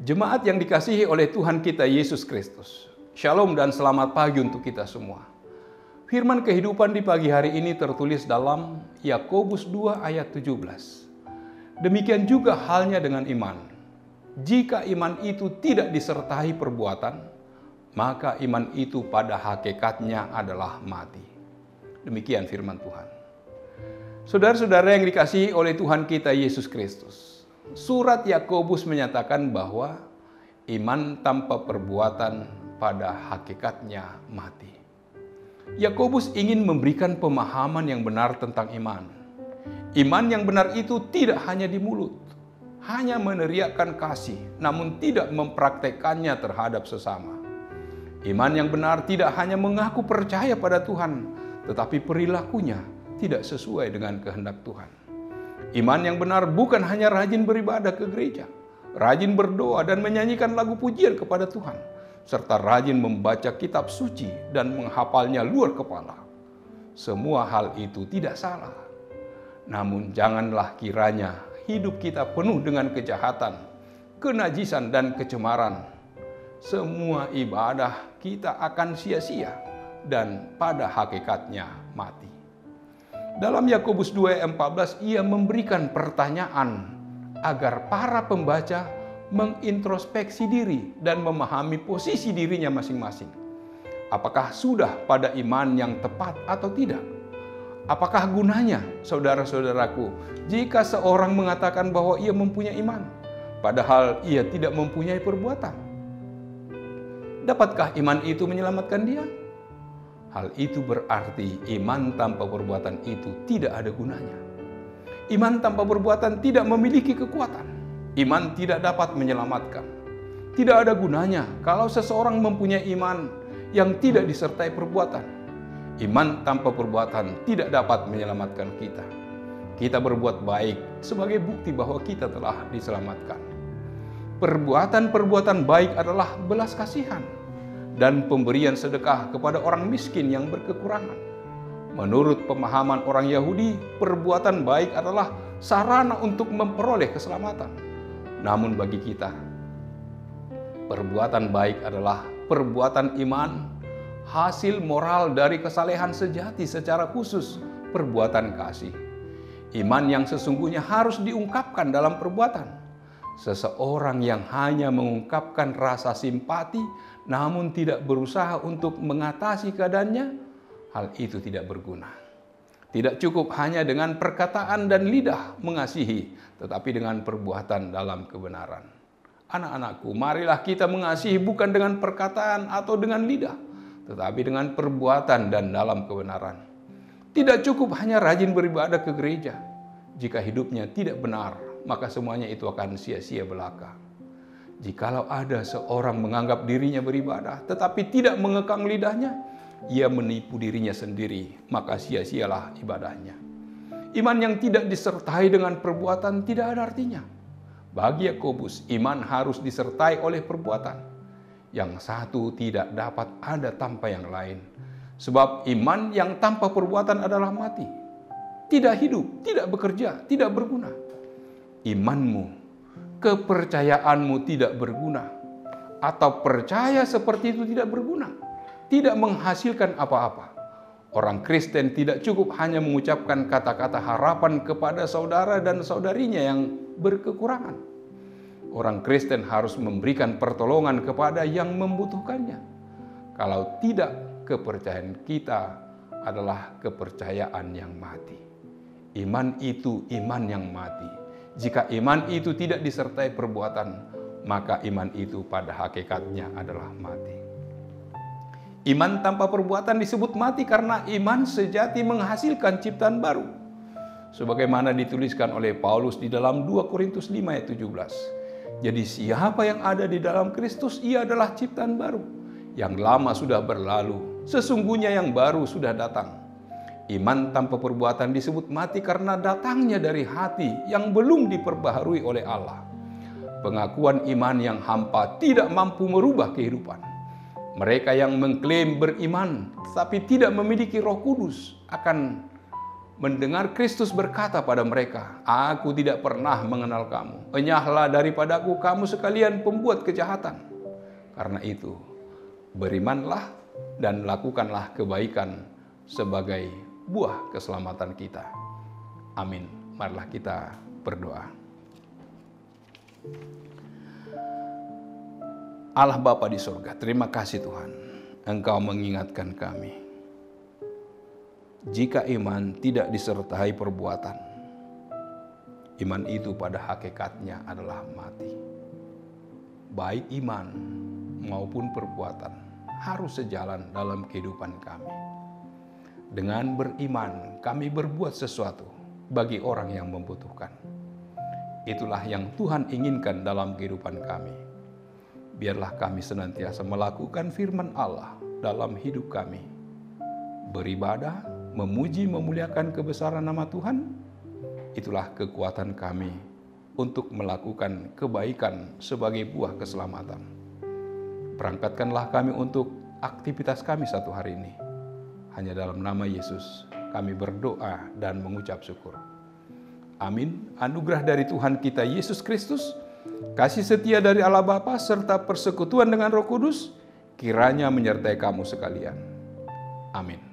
Jemaat yang dikasihi oleh Tuhan kita Yesus Kristus. Shalom dan selamat pagi untuk kita semua. Firman kehidupan di pagi hari ini tertulis dalam Yakobus 2 ayat 17. Demikian juga halnya dengan iman. Jika iman itu tidak disertai perbuatan, maka iman itu pada hakikatnya adalah mati. Demikian firman Tuhan. Saudara-saudara yang dikasihi oleh Tuhan kita Yesus Kristus. Surat Yakobus menyatakan bahwa iman tanpa perbuatan pada hakikatnya mati. Yakobus ingin memberikan pemahaman yang benar tentang iman. Iman yang benar itu tidak hanya di mulut, hanya meneriakkan kasih, namun tidak mempraktekannya terhadap sesama. Iman yang benar tidak hanya mengaku percaya pada Tuhan, tetapi perilakunya tidak sesuai dengan kehendak Tuhan. Iman yang benar bukan hanya rajin beribadah ke gereja, rajin berdoa dan menyanyikan lagu pujian kepada Tuhan, serta rajin membaca kitab suci dan menghafalnya luar kepala. Semua hal itu tidak salah. Namun janganlah kiranya hidup kita penuh dengan kejahatan, kenajisan dan kecemaran. Semua ibadah kita akan sia-sia dan pada hakikatnya mati. Dalam Yakobus 2 ayat 14 ia memberikan pertanyaan agar para pembaca mengintrospeksi diri dan memahami posisi dirinya masing-masing. Apakah sudah pada iman yang tepat atau tidak? Apakah gunanya, saudara-saudaraku, jika seorang mengatakan bahwa ia mempunyai iman, padahal ia tidak mempunyai perbuatan? Dapatkah iman itu menyelamatkan dia? Hal itu berarti iman tanpa perbuatan itu tidak ada gunanya. Iman tanpa perbuatan tidak memiliki kekuatan. Iman tidak dapat menyelamatkan. Tidak ada gunanya kalau seseorang mempunyai iman yang tidak disertai perbuatan. Iman tanpa perbuatan tidak dapat menyelamatkan kita. Kita berbuat baik sebagai bukti bahwa kita telah diselamatkan. Perbuatan-perbuatan baik adalah belas kasihan dan pemberian sedekah kepada orang miskin yang berkekurangan. Menurut pemahaman orang Yahudi, perbuatan baik adalah sarana untuk memperoleh keselamatan. Namun bagi kita, perbuatan baik adalah perbuatan iman, hasil moral dari kesalehan sejati, secara khusus perbuatan kasih. Iman yang sesungguhnya harus diungkapkan dalam perbuatan. Seseorang yang hanya mengungkapkan rasa simpati namun tidak berusaha untuk mengatasi keadaannya, hal itu tidak berguna. Tidak cukup hanya dengan perkataan dan lidah mengasihi, tetapi dengan perbuatan dalam kebenaran. Anak-anakku, marilah kita mengasihi bukan dengan perkataan atau dengan lidah, tetapi dengan perbuatan dan dalam kebenaran. Tidak cukup hanya rajin beribadah ke gereja. Jika hidupnya tidak benar, maka semuanya itu akan sia-sia belaka. Jikalau ada seorang menganggap dirinya beribadah, tetapi tidak mengekang lidahnya, ia menipu dirinya sendiri, maka sia-sialah ibadahnya. Iman yang tidak disertai dengan perbuatan tidak ada artinya. Bagi Yakobus, iman harus disertai oleh perbuatan. Yang satu tidak dapat ada tanpa yang lain. Sebab iman yang tanpa perbuatan adalah mati. Tidak hidup, tidak bekerja, tidak berguna. Imanmu, kepercayaanmu tidak berguna, atau percaya seperti itu tidak berguna, tidak menghasilkan apa-apa. Orang Kristen tidak cukup hanya mengucapkan kata-kata harapan kepada saudara dan saudarinya yang berkekurangan. Orang Kristen harus memberikan pertolongan kepada yang membutuhkannya. Kalau tidak, kepercayaan kita adalah kepercayaan yang mati. Iman itu iman yang mati. Jika iman itu tidak disertai perbuatan, maka iman itu pada hakikatnya adalah mati. Iman tanpa perbuatan disebut mati karena iman sejati menghasilkan ciptaan baru. Sebagaimana dituliskan oleh Paulus di dalam 2 Korintus 5 ayat 17. Jadi siapa yang ada di dalam Kristus, ia adalah ciptaan baru. Yang lama sudah berlalu, sesungguhnya yang baru sudah datang. Iman tanpa perbuatan disebut mati karena datangnya dari hati yang belum diperbaharui oleh Allah. Pengakuan iman yang hampa tidak mampu merubah kehidupan. Mereka yang mengklaim beriman tetapi tidak memiliki Roh Kudus akan mendengar Kristus berkata pada mereka, "Aku tidak pernah mengenal kamu. Enyahlah daripadaku kamu sekalian pembuat kejahatan." Karena itu, berimanlah dan lakukanlah kebaikan sebagai buah keselamatan kita. Amin. Marilah kita berdoa. Allah Bapa di surga, terima kasih Tuhan, Engkau mengingatkan kami. Jika iman tidak disertai perbuatan, iman itu pada hakikatnya adalah mati. Baik iman maupun perbuatan harus sejalan dalam kehidupan kami. Dengan beriman, kami berbuat sesuatu bagi orang yang membutuhkan. Itulah yang Tuhan inginkan dalam kehidupan kami. Biarlah kami senantiasa melakukan firman Allah dalam hidup kami. Beribadah, memuji, memuliakan kebesaran nama Tuhan. Itulah kekuatan kami untuk melakukan kebaikan sebagai buah keselamatan. Berangkatkanlah kami untuk aktivitas kami satu hari ini. Hanya dalam nama Yesus kami berdoa dan mengucap syukur. Amin. Anugerah dari Tuhan kita Yesus Kristus, kasih setia dari Allah Bapa, serta persekutuan dengan Roh Kudus, kiranya menyertai kamu sekalian. Amin.